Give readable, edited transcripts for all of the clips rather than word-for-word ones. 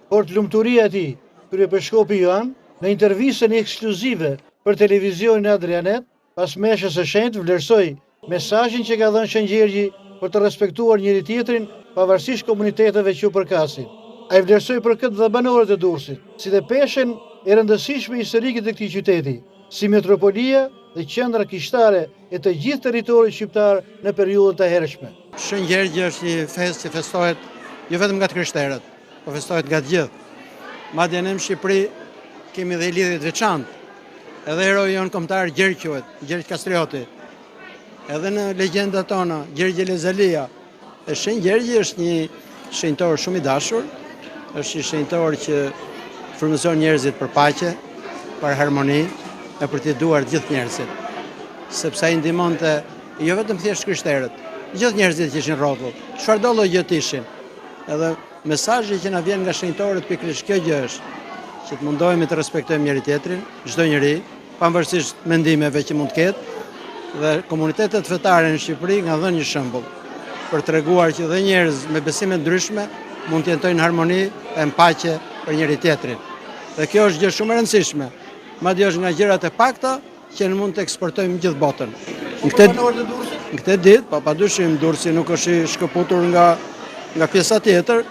Por të lumturia e tij, kryepiskopi Joan, në intervistën ekskluzive për televizionin e Adrianet, pas meshës së shenjtë vlerësoi mesazhin që ka dhënë Shëngjergji për të respektuar njëri tjetrin pavarësisht komuniteteve që u përkasin. Ai vlerësoi për këtë dhe banorët e Durrësit, si dhe peshën e rëndësishme historike të këtij qyteti, si metropolia dhe qendra kishtare e të gjithë territorit shqiptar në periudhën e hershme. Shëngjergji është një festë që festohet jo vetëm nga të krishterët, por festohet nga të gjithë. Madje ne në Shqipëri kemi dhe lidhje të veçantë. Edhe heroi jon kombëtar Gjergj quhet, Gjergj Kastrioti. Edhe në legjendat tona, Gjergj Lezalia. E Shëngjergji është një shenjtor shumë i dashur, është një shenjtor që frymëzon njerëzit për paqe, për harmoni e për t'i duar gjithë njerëzit. Sepse ai ndihmonte jo vetëm thjesht krishterët, gjithë njerëzit që ishin rrotull, çfarë do lloj gjë ishin. Edhe mesazhi që na vjen nga shenjtorët pikërisht kjo gjë është që të mundohemi të respektojmë njëri tjetrin, çdo njeri, pavarësisht mendimeve që mund të ketë, dhe komunitetet fetare në Shqipëri kanë dhënë një shembull për treguar që dhe njerëz me besime të ndryshme mund të jetojnë harmoni e në paqe për njëri tjetrin. Dhe kjo është gjë shumë e rëndësishme. Madje është nga gjërat e pakta që ne mund të eksportojmë gjithë botën. Në këtë ditë, padyshim Durrësi nuk është i shkëputur nga pjesa tjetër.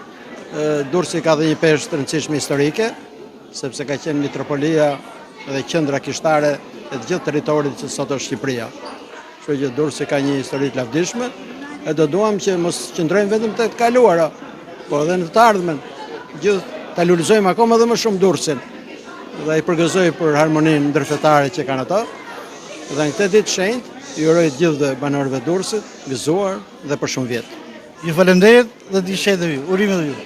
Durrësi ka dhe një peshë të rëndësishme historike, sepse ka qenë metropolia dhe qendra kishtare e të gjithë territorit që sot është Shqipëria. Kështu që Durrësi ka një histori të lavdishme, e do duam që mos qëndrojmë vetëm te të kaluara, por edhe në të ardhmen. Gjithë ta lulëzojmë akoma dhe më shumë Durrësin dhe i përgëzoj për harmoninë ndërfetare që kanë ata. Dhe në këtë ditë shenjtë, ju uroj të gjithë banorëve të Durrësit gëzuar dhe për shumë vjet. Ju falenderoj dhe të shëndetëri. Urime dhe ju.